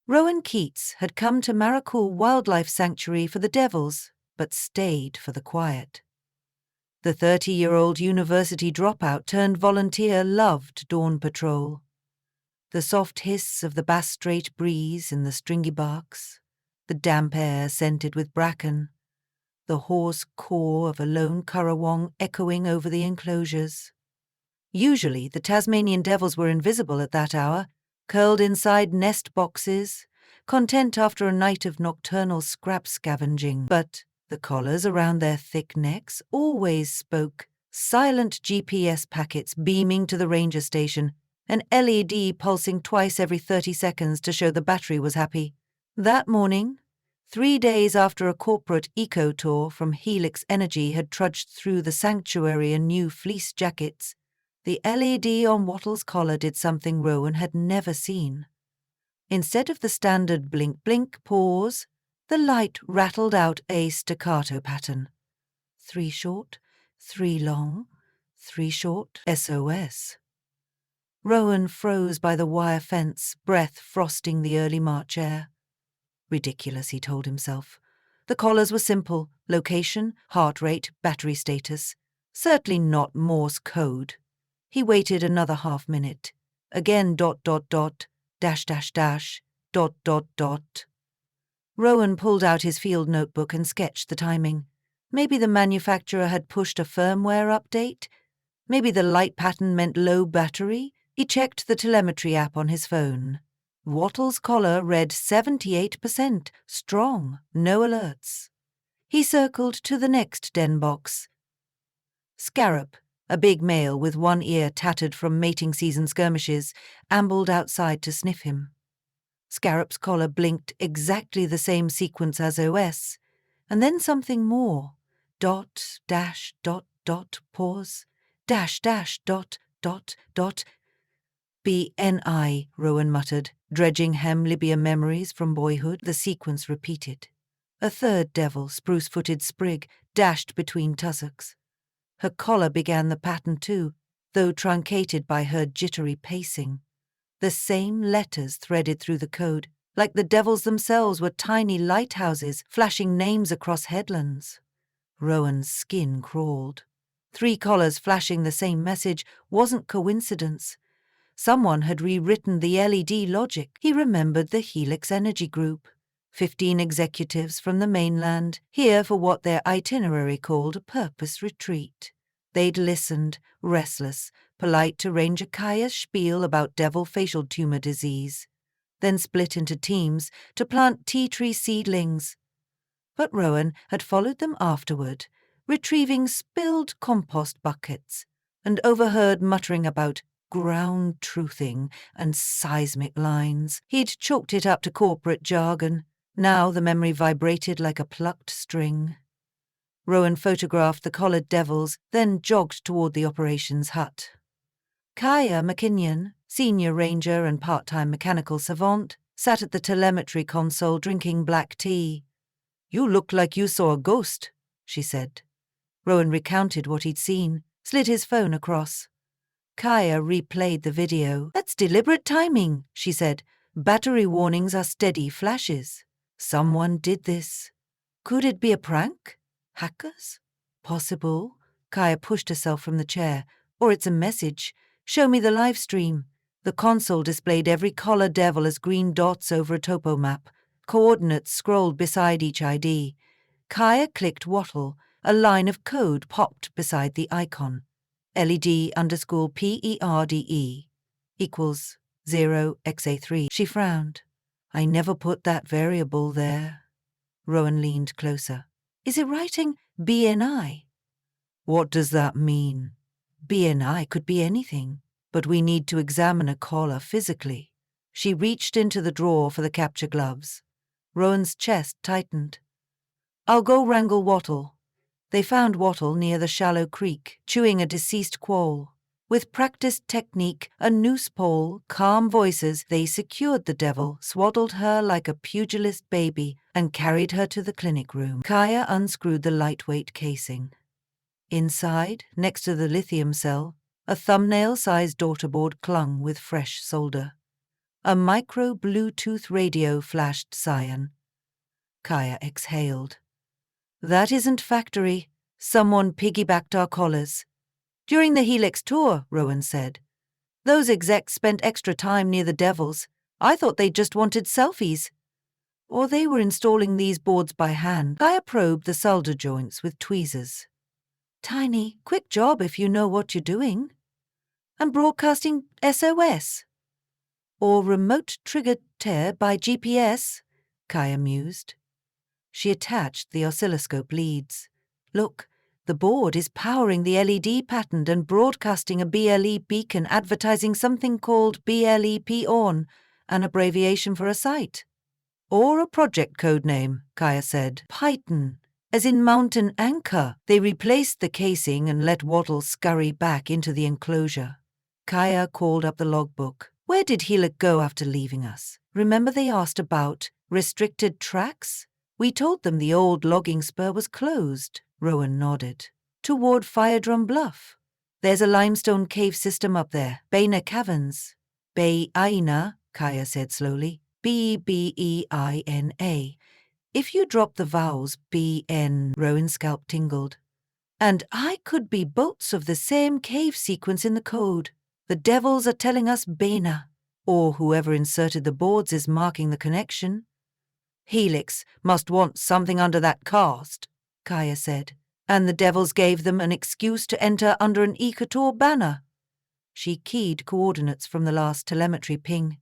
Rowan Keats had come to Marracool Wildlife Sanctuary for the devils, but stayed for the quiet. The 30-year-old university dropout turned volunteer loved dawn patrol. The soft hiss of the Bass Strait breeze in the stringy barks, the damp air scented with bracken, the hoarse caw of a lone currawong echoing over the enclosures. Usually the Tasmanian devils were invisible at that hour, curled inside nest boxes, content after a night of nocturnal scrap scavenging, but the collars around their thick necks always spoke, silent GPS packets beaming to the ranger station, an LED pulsing twice every 30 seconds to show the battery was happy. That morning, 3 days after a corporate eco-tour from Helix Energy had trudged through the sanctuary in new fleece jackets, the LED on Wattle's collar did something Rowan had never seen. Instead of the standard blink-blink pause, the light rattled out a staccato pattern. 3 short, 3 long, 3 short, SOS. Rowan froze by the wire fence, breath frosting the early March air. Ridiculous, he told himself. The collars were simple: location, heart rate, battery status. Certainly not Morse code. He waited another half-minute. Again ... dash dash dash ... Rowan pulled out his field notebook and sketched the timing. Maybe the manufacturer had pushed a firmware update. Maybe the light pattern meant low battery. He checked the telemetry app on his phone. Wattle's collar read 78%, strong, no alerts. He circled to the next den box. Scarab, a big male with one ear tattered from mating season skirmishes, ambled outside to sniff him. Scarab's collar blinked exactly the same sequence as OS, and then something more. Dot, dash, dot, pause, dash, dot. BNI, Rowan muttered, dredging Libya memories from boyhood. The sequence repeated. A third devil, spruce-footed sprig, dashed between tussocks. Her collar began the pattern too, though truncated by her jittery pacing. The same letters threaded through the code, like the devils themselves were tiny lighthouses flashing names across headlands. Rowan's skin crawled. 3 collars flashing the same message wasn't coincidence. Someone had rewritten the LED logic. He remembered the Helix Energy Group. 15 executives from the mainland, here for what their itinerary called a purpose retreat. They'd listened, restless, polite to Ranger Kaya's spiel about devil facial tumor disease, then split into teams to plant tea tree seedlings. But Rowan had followed them afterward, retrieving spilled compost buckets, and overheard muttering about ground truthing and seismic lines. He'd chalked it up to corporate jargon. Now the memory vibrated like a plucked string. Rowan photographed the collared devils, then jogged toward the operations hut. Kaya McKinnon, senior ranger and part-time mechanical savant, sat at the telemetry console drinking black tea. "You look like you saw a ghost," she said. Rowan recounted what he'd seen, slid his phone across. Kaya replayed the video. "That's deliberate timing," she said. "Battery warnings are steady flashes. Someone did this. Could it be a prank? Hackers? Possible." Kaya pushed herself from the chair. "Or it's a message. Show me the live stream." The console displayed every collar devil as green dots over a topo map, coordinates scrolled beside each ID. Kaya clicked Wattle. A line of code popped beside the icon. LED_PERDE equals 0XA3. She frowned. "I never put that variable there." Rowan leaned closer. "Is it writing BNI?" "What does that mean?" "BNI could be anything, but we need to examine a collar physically." She reached into the drawer for the capture gloves. Rowan's chest tightened. "I'll go wrangle Wattle." They found Wattle near the shallow creek, chewing a deceased quoll. With practiced technique, a noose pole, calm voices, they secured the devil, swaddled her like a pugilist baby, and carried her to the clinic room. Kaya unscrewed the lightweight casing. Inside, next to the lithium cell, a thumbnail-sized daughterboard clung with fresh solder. A micro Bluetooth radio flashed cyan. Kaya exhaled. That isn't factory. Someone piggybacked our collars. During the Helix tour, Rowan said. Those execs spent extra time near the Devils. I thought they just wanted selfies. Or they were installing these boards by hand. Kaya probed the solder joints with tweezers. Tiny, quick job if you know what you're doing. And broadcasting SOS. Or remote-triggered tear by GPS, Kaya mused. She attached the oscilloscope leads. Look, the board is powering the LED pattern and broadcasting a BLE beacon advertising something called BLEP on, an abbreviation for a site. Or a project code name, Kaya said. Python, as in mountain anchor. They replaced the casing and let Waddle scurry back into the enclosure. Kaya called up the logbook. Where did Helix go after leaving us? Remember they asked about restricted tracks? We told them the old logging spur was closed. Rowan nodded. Toward Firedrum Bluff. There's a limestone cave system up there. Baina Caverns. Bay-Aina, Kaya said slowly. B-B-E-I-N-A. If you drop the vowels B-N, Rowan's scalp tingled. And I could be bolts of the same cave sequence in the code. The Devils are telling us Baina. Or whoever inserted the boards is marking the connection. Helix must want something under that cast, Kaya said, and the Devils gave them an excuse to enter under an Ekator banner. She keyed coordinates from the last telemetry ping.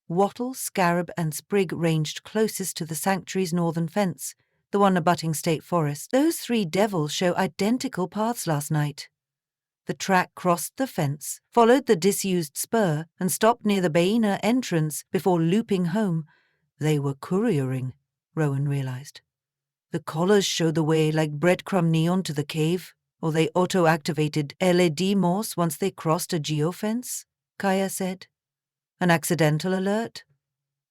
Wattle, Scarab, and Sprig ranged closest to the sanctuary's northern fence, the one abutting State Forest. Those 3 Devils show identical paths last night. The track crossed the fence, followed the disused spur, and stopped near the Baina entrance before looping home. They were couriering, Rowan realized. The collars showed the way like breadcrumb neon to the cave, or they auto-activated LED Morse once they crossed a geofence, Kaya said. An accidental alert?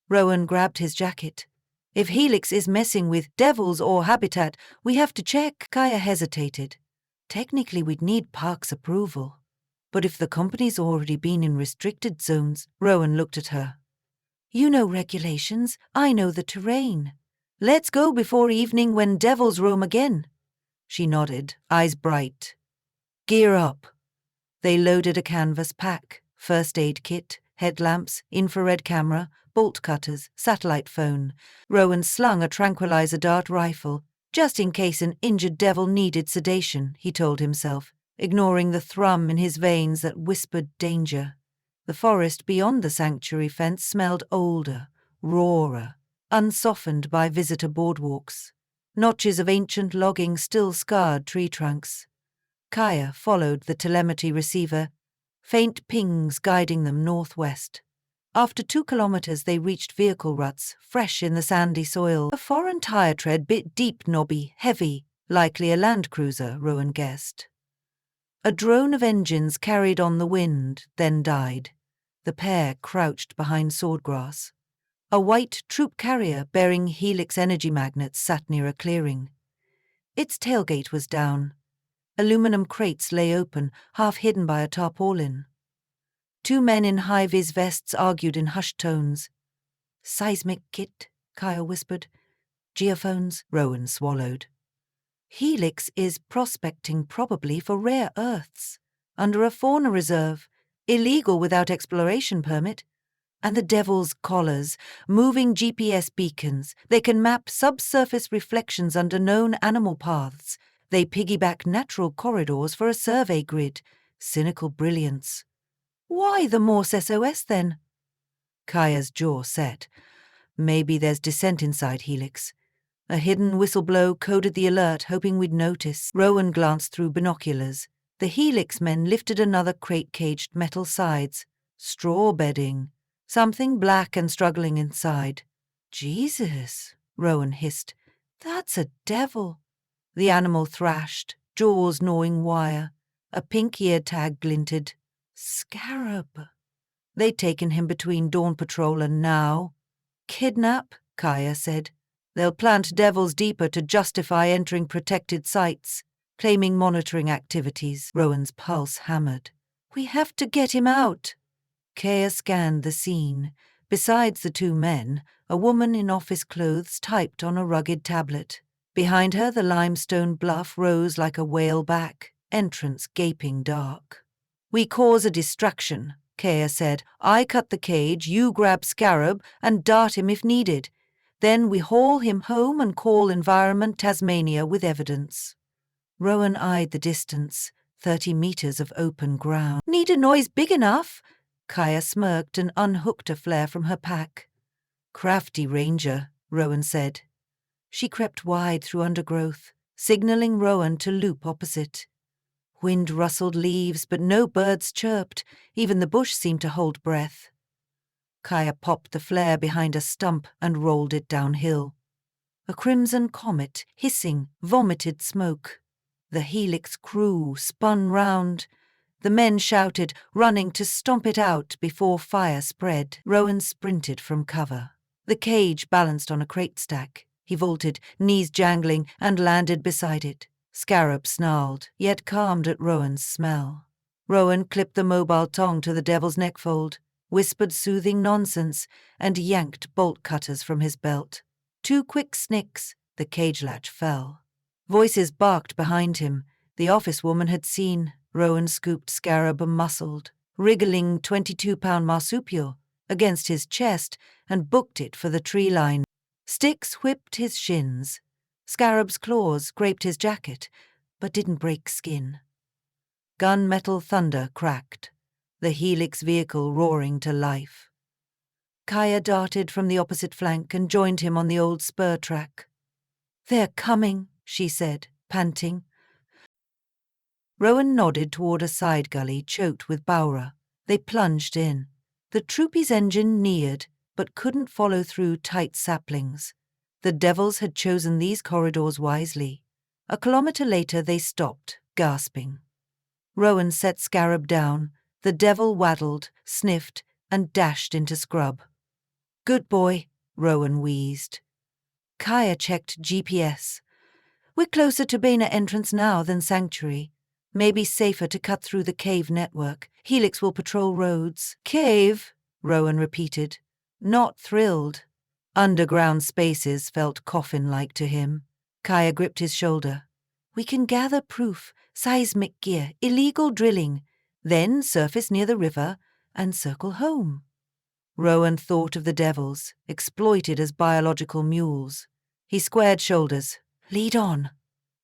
Rowan grabbed his jacket. If Helix is messing with Devils or Habitat, we have to check. Kaya hesitated. Technically, we'd need Park's approval. But if the company's already been in restricted zones, Rowan looked at her. You know regulations, I know the terrain. Let's go before evening when Devils roam again. She nodded, eyes bright. Gear up. They loaded a canvas pack, first aid kit, headlamps, infrared camera, bolt cutters, satellite phone. Rowan slung a tranquilizer dart rifle, just in case an injured devil needed sedation, he told himself, ignoring the thrum in his veins that whispered danger. The forest beyond the sanctuary fence smelled older, rawer, unsoftened by visitor boardwalks. Notches of ancient logging still scarred tree trunks. Kaya followed the telemetry receiver, faint pings guiding them northwest. After 2 kilometers they reached vehicle ruts, fresh in the sandy soil. A foreign tire tread bit deep, knobby, heavy, likely a Land Cruiser, Rowan guessed. A drone of engines carried on the wind, then died. The pair crouched behind swordgrass. A white troop carrier bearing Helix energy magnets sat near a clearing. Its tailgate was down. Aluminum crates lay open, half hidden by a tarpaulin. 2 men in high-vis vests argued in hushed tones. Seismic kit, Kaya whispered. Geophones, Rowan swallowed. Helix is prospecting probably for rare earths, under a fauna reserve, illegal without exploration permit. And the Devil's collars, moving GPS beacons. They can map subsurface reflections under known animal paths. They piggyback natural corridors for a survey grid. Cynical brilliance. Why the Morse SOS then? Kaya's jaw set. Maybe there's dissent inside Helix. A hidden whistle-blow coded the alert, hoping we'd notice. Rowan glanced through binoculars. The Helix men lifted another crate-caged metal sides. Straw bedding. Something black and struggling inside. Jesus, Rowan hissed. That's a devil. The animal thrashed, jaws gnawing wire. A pink ear tag glinted. Scarab. They'd taken him between Dawn Patrol and now. Kidnap, Kaya said. They'll plant devils deeper to justify entering protected sites, claiming monitoring activities. Rowan's pulse hammered. We have to get him out. Kaya scanned the scene. Besides the two men, a woman in office clothes typed on a rugged tablet. Behind her, the limestone bluff rose like a whale back, entrance gaping dark. "We cause a distraction," Kea said. "I cut the cage, you grab Scarab and dart him if needed. Then we haul him home and call Environment Tasmania with evidence." Rowan eyed the distance, 30 meters of open ground. "Need a noise big enough?" Kaya smirked and unhooked a flare from her pack. "Crafty ranger," Rowan said. She crept wide through undergrowth, signaling Rowan to loop opposite. Wind rustled leaves, but no birds chirped. Even the bush seemed to hold breath. Kaya popped the flare behind a stump and rolled it downhill. A crimson comet, hissing, vomited smoke. The helix crew spun round. The men shouted, running to stomp it out before fire spread. Rowan sprinted from cover. The cage balanced on a crate stack. He vaulted, knees jangling, and landed beside it. Scarab snarled, yet calmed at Rowan's smell. Rowan clipped the mobile tongue to the devil's neckfold, whispered soothing nonsense, and yanked bolt cutters from his belt. 2 quick snicks, the cage latch fell. Voices barked behind him. The office woman had seen. Rowan scooped Scarab and muscled, wriggling 22-pound marsupial against his chest and booked it for the tree line. Sticks whipped his shins. Scarab's claws scraped his jacket, but didn't break skin. Gunmetal thunder cracked, the helix vehicle roaring to life. Kaya darted from the opposite flank and joined him on the old spur track. "They're coming," she said, panting. Rowan nodded toward a side gully choked with bowra. They plunged in. The troopy's engine neared, but couldn't follow through tight saplings. The devils had chosen these corridors wisely. A kilometer later they stopped, gasping. Rowan set Scarab down. The devil waddled, sniffed, and dashed into scrub. "Good boy," Rowan wheezed. Kaya checked GPS. "We're closer to Bena entrance now than Sanctuary. Maybe safer to cut through the cave network. Helix will patrol roads." "Cave," Rowan repeated. Not thrilled. Underground spaces felt coffin-like to him. Kaya gripped his shoulder. "We can gather proof, seismic gear, illegal drilling, then surface near the river and circle home." Rowan thought of the devils, exploited as biological mules. He squared shoulders. "Lead on."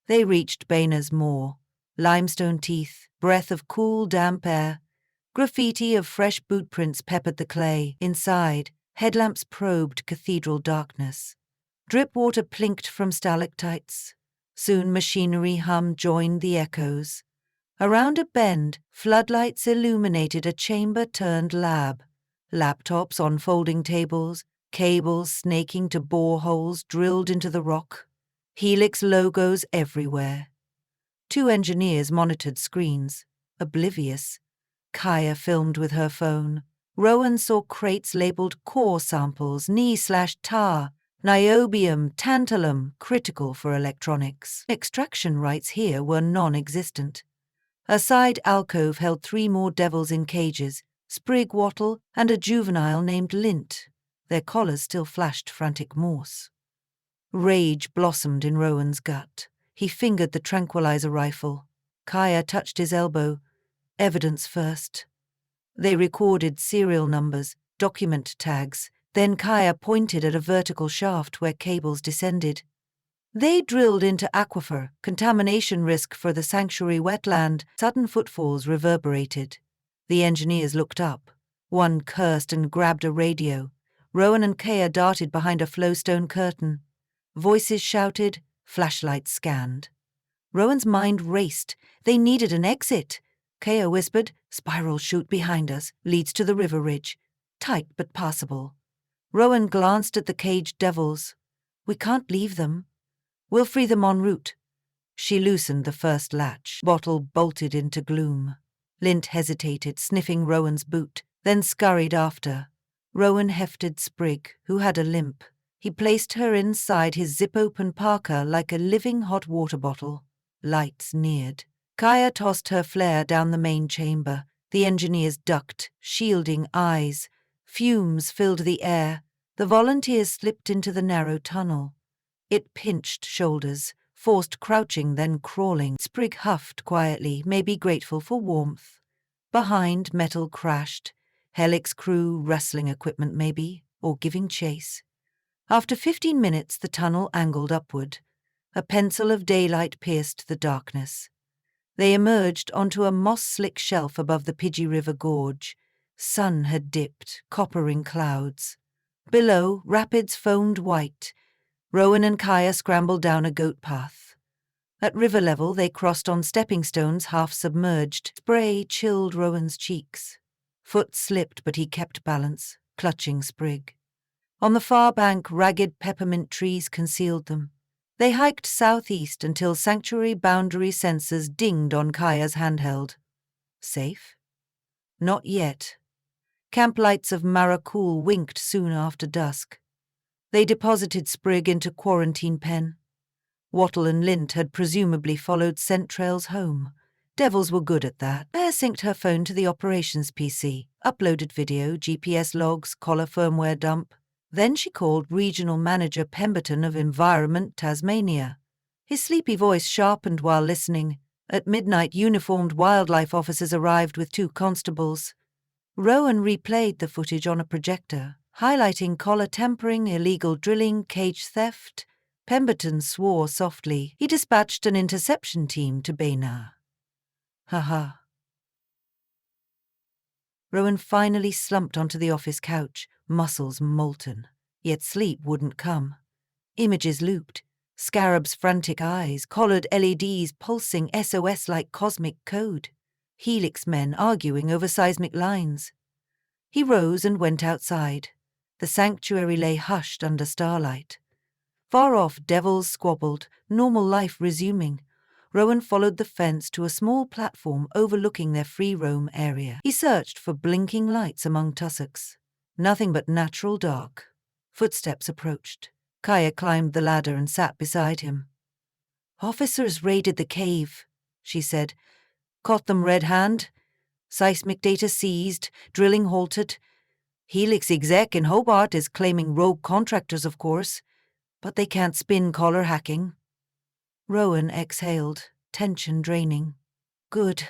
They reached Boehner's moor. Limestone teeth, breath of cool, damp air. Graffiti of fresh boot prints peppered the clay. Inside, headlamps probed cathedral darkness. Drip water plinked from stalactites. Soon machinery hum joined the echoes. Around a bend, floodlights illuminated a chamber-turned lab. Laptops on folding tables, cables snaking to boreholes drilled into the rock. Helix logos everywhere. 2 engineers monitored screens, oblivious. Kaya filmed with her phone. Rowan saw crates labeled core samples, knee/tar, niobium, tantalum, critical for electronics. Extraction rights here were non-existent. A side alcove held 3 more devils in cages, Sprig Wattle and a juvenile named Lint. Their collars still flashed frantic Morse. Rage blossomed in Rowan's gut. He fingered the tranquilizer rifle. Kaya touched his elbow. Evidence first. They recorded serial numbers, document tags. Then Kaya pointed at a vertical shaft where cables descended. They drilled into aquifer, contamination risk for the sanctuary wetland. Sudden footfalls reverberated. The engineers looked up. One cursed and grabbed a radio. Rowan and Kaya darted behind a flowstone curtain. Voices shouted, flashlights scanned. Rowan's mind raced. They needed an exit. Kaya whispered, "Spiral chute behind us, leads to the river ridge. Tight but passable." Rowan glanced at the caged devils. "We can't leave them. We'll free them en route." She loosened the first latch. Bottle bolted into gloom. Lint hesitated, sniffing Rowan's boot, then scurried after. Rowan hefted Sprig, who had a limp. He placed her inside his zip-open parka like a living hot water bottle. Lights neared. Kaya tossed her flare down the main chamber. The engineers ducked, shielding eyes. Fumes filled the air. The volunteers slipped into the narrow tunnel. It pinched shoulders, forced crouching, then crawling. Sprig huffed quietly, maybe grateful for warmth. Behind, metal crashed. Helix crew wrestling equipment maybe, or giving chase. After 15 minutes, the tunnel angled upward. A pencil of daylight pierced the darkness. They emerged onto a moss-slick shelf above the Pidgey River gorge. Sun had dipped, coppering clouds. Below, rapids foamed white. Rowan and Kaya scrambled down a goat path. At river level, they crossed on stepping stones half submerged. Spray chilled Rowan's cheeks. Foot slipped, but he kept balance, clutching Sprig. On the far bank, ragged peppermint trees concealed them. They hiked southeast until sanctuary boundary sensors dinged on Kaya's handheld. Safe? Not yet. Camp lights of Marrakul winked soon after dusk. They deposited Sprig into quarantine pen. Wattle and Lint had presumably followed scent trails home. Devils were good at that. Claire synced her phone to the operations PC, uploaded video, GPS logs, collar firmware dump. Then she called Regional Manager Pemberton of Environment Tasmania. His sleepy voice sharpened while listening. At midnight, uniformed wildlife officers arrived with 2 constables. Rowan replayed the footage on a projector, highlighting collar tampering, illegal drilling, cage theft. Pemberton swore softly. He dispatched an interception team to Bayna. Ha. Rowan finally slumped onto the office couch, muscles molten. Yet sleep wouldn't come. Images looped. Scarab's frantic eyes, collared LEDs pulsing SOS like cosmic code. Helix men arguing over seismic lines. He rose and went outside. The sanctuary lay hushed under starlight. Far off, devils squabbled, normal life resuming. Rowan followed the fence to a small platform overlooking their free roam area. He searched for blinking lights among tussocks. Nothing but natural dark. Footsteps approached. Kaya climbed the ladder and sat beside him. "Officers raided the cave," she said. "Caught them red-hand. Seismic data seized, drilling halted. Helix exec in Hobart is claiming rogue contractors, of course, but they can't spin collar hacking." Rowan exhaled, tension draining. "Good."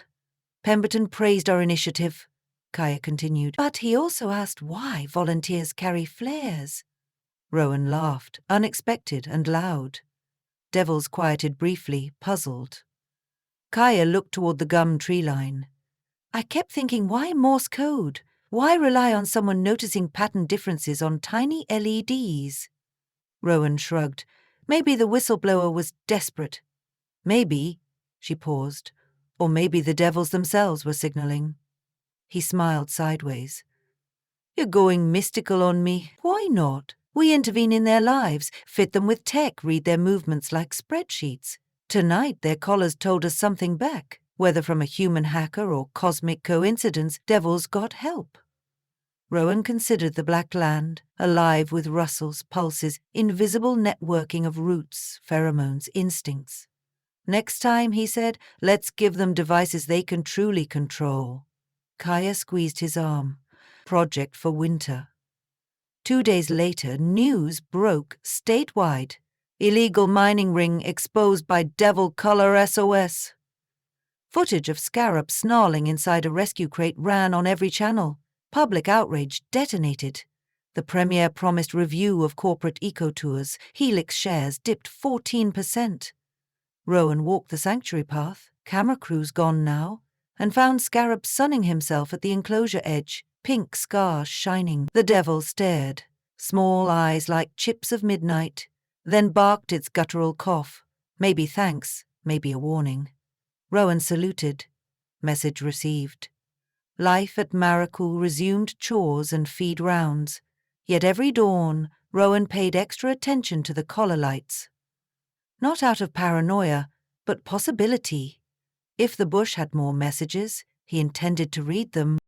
Pemberton praised our initiative, Kaya continued. "But he also asked why volunteers carry flares." Rowan laughed, unexpected and loud. Devils quieted briefly, puzzled. Kaya looked toward the gum tree line. "I kept thinking, why Morse code? Why rely on someone noticing pattern differences on tiny LEDs? Rowan shrugged. Maybe the whistleblower was desperate. Maybe, she paused, or maybe the devils themselves were signaling. He smiled sideways. "You're going mystical on me. Why not? We intervene in their lives, fit them with tech, read their movements like spreadsheets. Tonight their collars told us something back. Whether from a human hacker or cosmic coincidence, devils got help." Rowan considered the black land, alive with rustles, pulses, invisible networking of roots, pheromones, instincts. "Next time," he said, "let's give them devices they can truly control." Kaya squeezed his arm. Project for winter. 2 days later, news broke statewide. Illegal mining ring exposed by Devil Color SOS. Footage of Scarab snarling inside a rescue crate ran on every channel. Public outrage detonated. The Premier promised review of corporate eco-tours. Helix shares dipped 14%. Rowan walked the sanctuary path, camera crews gone now, and found Scarab sunning himself at the enclosure edge, pink scars shining. The devil stared, small eyes like chips of midnight, then barked its guttural cough. Maybe thanks, maybe a warning. Rowan saluted. Message received. Life at Marrakul resumed chores and feed rounds. Yet every dawn, Rowan paid extra attention to the collar lights. Not out of paranoia, but possibility. If the bush had more messages, he intended to read them.